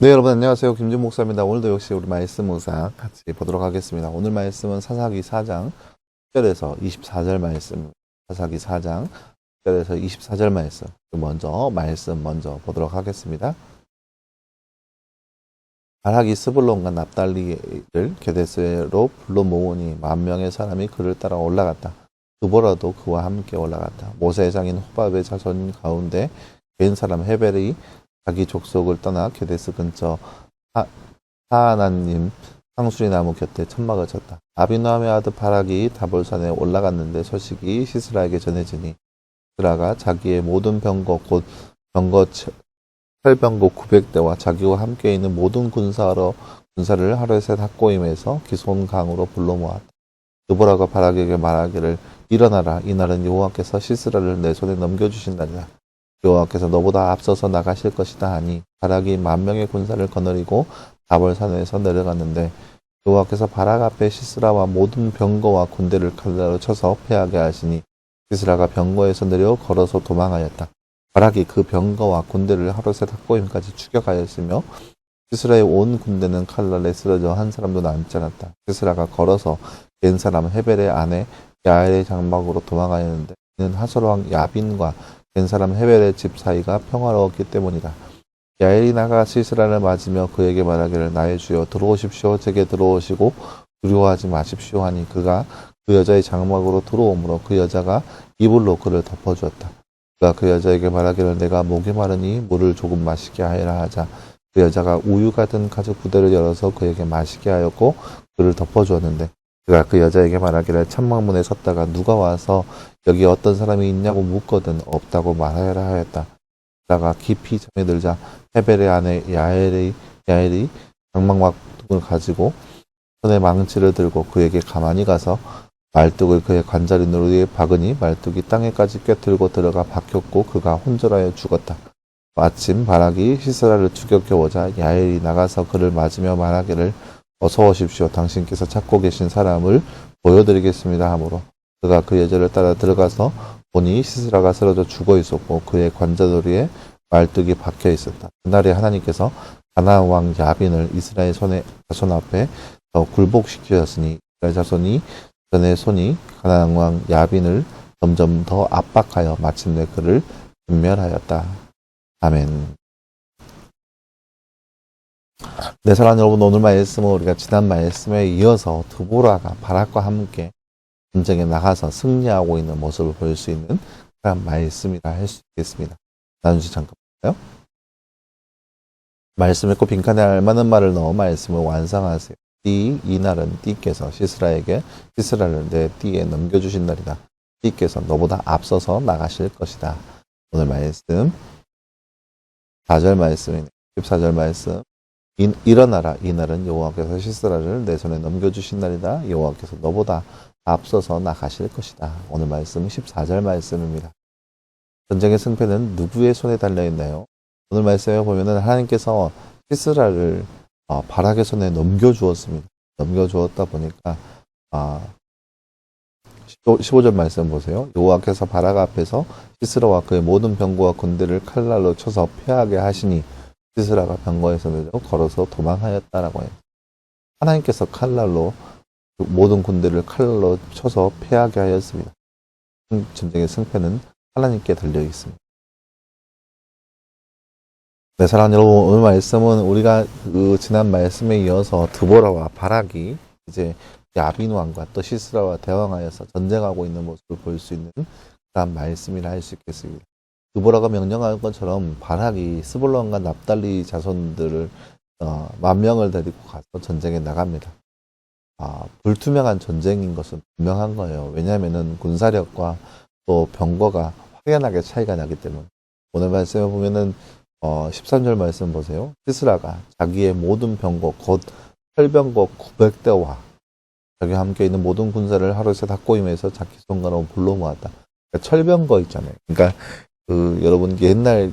네, 여러분 안녕하세요. 김준 목사입니다. 오늘도 역시 우리 말씀 묵상 같이 보도록 하겠습니다. 오늘 말씀은 사사기 4장 10절에서 24절 말씀, 사사기 4장 10절에서 24절 말씀 먼저 보도록 하겠습니다. 바락이 스불론과 납달리를 게데스로 불러 모으니 10,000명의 사람이 그를 따라 올라갔다. 드보라도 그와 함께 올라갔다. 모세의 장인 호밥의 자손 가운데 뵌 사람 헤벨이 자기 족속을 떠나 게데스 근처 사하나님 상수리 나무 곁에 천막을 쳤다. 아비노함의 아들 바락이 다볼산에 올라갔는데 소식이 시스라에게 전해지니 시스라가 자기의 모든 병거 곧 병거 철병거 900대와 자기와 함께 있는 모든 군사를 하루에 닷고임에서 기손 강으로 불러 모았다. 드보라가 바락에게 말하기를 일어나라. 이날은 여호와께서 시스라를 내 손에 넘겨주신 날이다. 여호와께서 너보다 앞서서 나가실 것이다 하니 바락이 10,000명의 군사를 거느리고 다볼산에서 내려갔는데 여호와께서 바락 앞에 시스라와 모든 병거와 군대를 칼날로 쳐서 패하게 하시니 시스라가 병거에서 내려 걸어서 도망하였다. 바락이 그 병거와 군대를 하루새 닷고임까지 추격하였으며 시스라의 온 군대는 칼날에 쓰러져 한 사람도 남지 않았다. 시스라가 걸어서 뵌 사람 헤벨의 아내 야엘의 장막으로 도망하였는데 이는 하솔왕 야빈과 뵌 사람 헤벨의 집 사이가 평화로웠기 때문이다. 야엘이 나가 시스라를 맞으며 그에게 말하기를 나의 주여 들어오십시오. 제게 들어오시고 두려워하지 마십시오 하니 그가 그 여자의 장막으로 들어오므로 그 여자가 이불로 그를 덮어주었다. 그가 그 여자에게 말하기를 내가 목이 마르니 물을 조금 마시게 하여라 하자 그 여자가 우유 같은 가죽 부대를 열어서 그에게 마시게 하였고 그를 덮어주었는데 그가 그 여자에게 말하기를 천막문에 섰다가 누가 와서 여기 어떤 사람이 있냐고 묻거든 없다고 말하여라 하였다. 그러다가 깊이 잠에 들자 헤벨의 아내 야엘이 장막막을 가지고 손에 망치를 들고 그에게 가만히 가서 말뚝을 그의 관자리 누르기에 박으니 말뚝이 땅에까지 꿰뚫고 들어가 박혔고 그가 혼절하여 죽었다. 마침 바락이 시스라를 추격해 오자 야엘이 나가서 그를 맞으며 말하기를 어서 오십시오. 당신께서 찾고 계신 사람을 보여드리겠습니다 하므로 그가 그 여자를 따라 들어가서 보니 시스라가 쓰러져 죽어 있었고 그의 관자놀이에 말뚝이 박혀 있었다. 그날에 하나님께서 가나안 왕 야빈을 이스라엘 자손 앞에 더 굴복시키셨으니 이스라엘 자손이 전의 손이 가나안 왕 야빈을 점점 더 압박하여 마침내 그를 진멸하였다. 아멘. 네, 사랑하는 여러분, 오늘 말씀은 우리가 지난 말씀에 이어서 드보라가 바락과 함께 전쟁에 나가서 승리하고 있는 모습을 볼 수 있는 그런 말씀이라 할 수 있겠습니다. 나누시 잠깐 볼까요? 말씀 읽고 빈칸에 알맞는 말을 넣어 말씀을 완성하세요. 이날은 띠께서 시스라를 내 띠에 넘겨주신 날이다. 띠께서 너보다 앞서서 나가실 것이다. 오늘 말씀 4절 말씀이네. 14절 말씀. 일어나라. 이날은 여호와께서 시스라를 내 손에 넘겨주신 날이다. 여호와께서 너보다 앞서서 나가실 것이다. 오늘 말씀은 14절 말씀입니다. 전쟁의 승패는 누구의 손에 달려있나요? 오늘 말씀에 보면은 하나님께서 시스라를 바락의 손에 넘겨주었습니다. 넘겨주었다 보니까 15절 말씀 보세요. 여호와께서 바락 앞에서 시스라와 그의 모든 병거와 군대를 칼날로 쳐서 패하게 하시니 시스라가 병거에서 내려 걸어서 도망하였다라고 해요. 하나님께서 칼날로 모든 군대를 칼날로 쳐서 패하게 하였습니다. 전쟁의 승패는 하나님께 달려 있습니다. 네, 사랑하는 여러분, 오늘 말씀은 우리가 지난 말씀에 이어서 드보라와 바락이 이제 야빈 왕과 또 시스라와 대항하여서 전쟁하고 있는 모습을 볼 수 있는 그런 말씀이라 할 수 있겠습니다. 드보라가 명령한 것처럼 바락이 스불론과 납달리 자손들을 10,000명을 데리고 가서 전쟁에 나갑니다. 불투명한 전쟁인 것은 분명한 거예요. 왜냐하면은 군사력과 또 병거가 확연하게 차이가 나기 때문에. 오늘 말씀에 보면은 13절 말씀 보세요. 시스라가 자기의 모든 병거 곧 철병거 900대와 자기와 함께 있는 모든 군사를 하루새 닫고임에서 자기 손가락으로 불러 모았다. 그러니까 철병거 있잖아요. 그러니까 여러분 옛날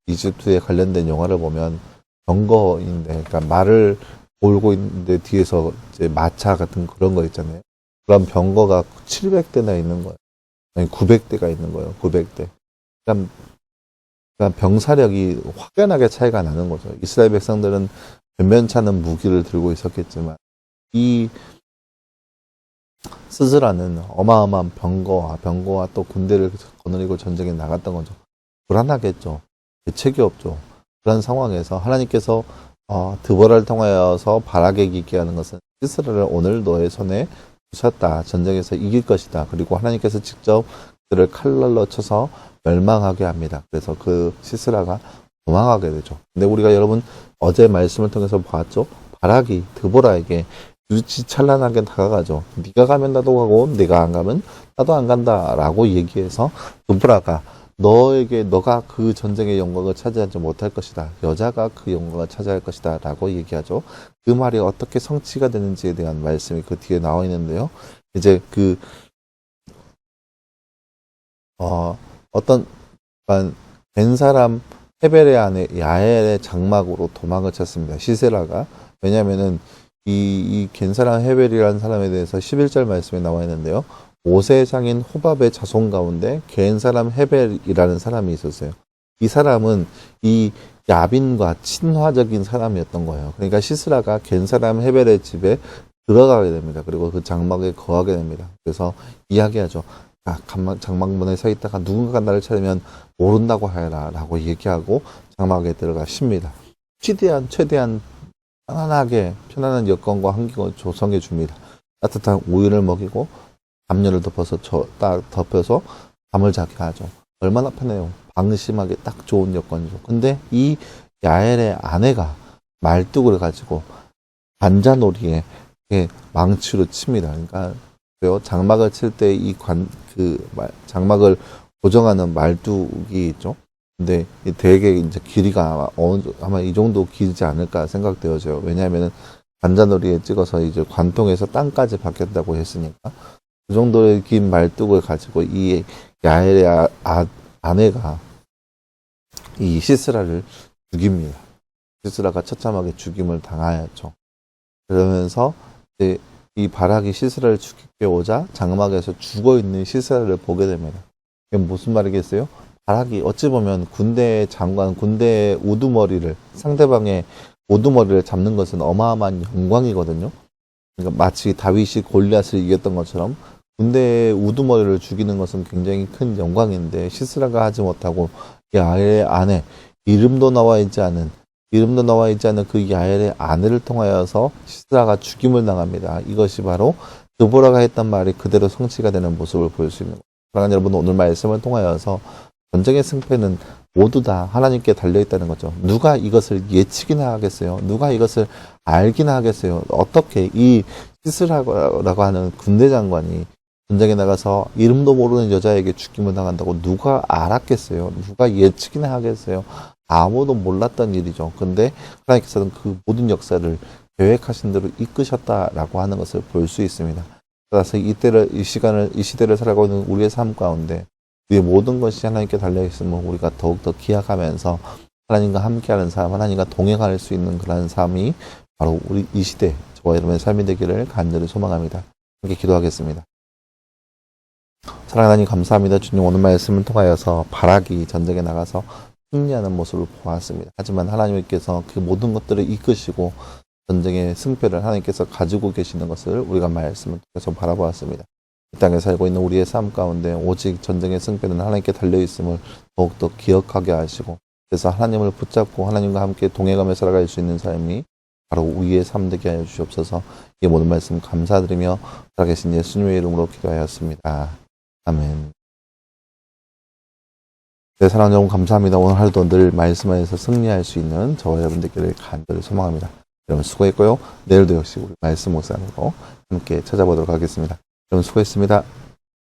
이집트에 관련된 영화를 보면 병거인데, 그러니까 말을 몰고 있는데 뒤에서 이제 마차 같은 그런 거 있잖아요. 그런 병거가 700대나 있는 거예요. 아니 900대가 있는 거예요. 900대. 그러니까 그러니까 병사력이 확연하게 차이가 나는 거죠. 이스라엘 백성들은 변변찮은 무기를 들고 있었겠지만 이 스스라는 어마어마한 병거와 또 군대를 거느리고 전쟁에 나갔던 거죠. 불안하겠죠. 대책이 없죠. 그런 상황에서 하나님께서 드보라를 통하여서 바락에게 있게 하는 것은 시스라를 오늘 너의 손에 주셨다. 전쟁에서 이길 것이다. 그리고 하나님께서 직접 그들을 칼날로 쳐서 멸망하게 합니다. 그래서 그 시스라가 도망하게 되죠. 근데 우리가 여러분 어제 말씀을 통해서 봤죠. 바락이 드보라에게 유치찬란하게 다가가죠. 네가 가면 나도 가고 네가 안 가면 나도 안 간다라고 얘기해서 드보라가 너가 그 전쟁의 영광을 차지하지 못할 것이다. 여자가 그 영광을 차지할 것이다. 라고 얘기하죠. 그 말이 어떻게 성취가 되는지에 대한 말씀이 그 뒤에 나와 있는데요. 이제 어떤 된 사람 헤벨의 아내 야엘의 장막으로 도망을 쳤습니다. 시세라가. 왜냐면은 이 겐사람 헤벨이라는 사람에 대해서 11절 말씀에 나와 있는데요. 5세 장인 호밥의 자손 가운데 겐사람 헤벨이라는 사람이 있었어요. 이 사람은 이 야빈과 친화적인 사람이었던 거예요. 그러니까 시스라가 겐사람 헤벨의 집에 들어가게 됩니다. 그리고 그 장막에 거하게 됩니다. 그래서 이야기하죠. 장막문에 서 있다가 누군가가 나를 찾으면 모른다고 하여라 라고 얘기하고 장막에 들어가 쉽니다. 최대한 편안한 여건과 환경을 조성해 줍니다. 따뜻한 우유를 먹이고 담요를 덮어서 잠을 자게 하죠. 얼마나 편해요. 방심하기 딱 좋은 여건이죠. 근데 이 야엘의 아내가 말뚝을 가지고 관자놀이에 망치로 칩니다. 그러니까 장막을 칠 때 장막을 고정하는 말뚝이 있죠. 근데 되게 이제 길이가 아마 이 정도 길지 않을까 생각되어져요. 왜냐하면 관자놀이에 찍어서 이제 관통에서 땅까지 박혔다고 했으니까 그 정도의 긴 말뚝을 가지고 이 야엘의 아내가 이 시스라를 죽입니다. 시스라가 처참하게 죽임을 당하였죠. 그러면서 이제 이 바락이 시스라를 죽이게 오자 장막에서 죽어있는 시스라를 보게 됩니다. 이게 무슨 말이겠어요? 바락이 어찌 보면 군대의 장관, 군대의 우두머리를, 상대방의 우두머리를 잡는 것은 어마어마한 영광이거든요. 그러니까 마치 다윗이 골리앗을 이겼던 것처럼 군대의 우두머리를 죽이는 것은 굉장히 큰 영광인데 시스라가 하지 못하고 야엘의 아내, 이름도 나와 있지 않은 그 야엘의 아내를 통하여서 시스라가 죽임을 당합니다. 이것이 바로 드보라가 했던 말이 그대로 성취가 되는 모습을 볼 수 있는 거예요. 사랑하는 여러분, 오늘 말씀을 통하여서 전쟁의 승패는 모두 다 하나님께 달려있다는 거죠. 누가 이것을 예측이나 하겠어요? 누가 이것을 알기나 하겠어요? 어떻게 이 시스라라고 하는 군대 장관이 전쟁에 나가서 이름도 모르는 여자에게 죽임을 당한다고 누가 알았겠어요? 누가 예측이나 하겠어요? 아무도 몰랐던 일이죠. 근데 하나님께서는 그 모든 역사를 계획하신 대로 이끄셨다라고 하는 것을 볼 수 있습니다. 따라서 이 시대를 살아가고 있는 우리의 삶 가운데 우리의 모든 것이 하나님께 달려있으면 우리가 더욱더 기약하면서 하나님과 함께하는 삶, 하나님과 동행할 수 있는 그런 삶이 바로 우리 이 시대, 저와 여러분의 삶이 되기를 간절히 소망합니다. 함께 기도하겠습니다. 사랑하는 하나님 감사합니다. 주님, 오늘 말씀을 통하여서 바락이 전쟁에 나가서 승리하는 모습을 보았습니다. 하지만 하나님께서 그 모든 것들을 이끄시고 전쟁의 승패를 하나님께서 가지고 계시는 것을 우리가 말씀을 통해서 바라보았습니다. 이 땅에 살고 있는 우리의 삶 가운데 오직 전쟁의 승패는 하나님께 달려있음을 더욱더 기억하게 하시고, 그래서 하나님을 붙잡고 하나님과 함께 동행하며 살아갈 수 있는 삶이 바로 우리의 삶 되게 하여 주시옵소서. 이 모든 말씀 감사드리며 살아계신 예수님의 이름으로 기도하였습니다. 아멘. 네, 사랑하는 여러분 감사합니다. 오늘 하루도 늘 말씀 안에서 승리할 수 있는 저와 여러분 되기를 간절히 소망합니다. 여러분 수고했고요. 내일도 역시 우리 말씀 묵상으로 함께 찾아보도록 하겠습니다. 여러분 수고했습니다.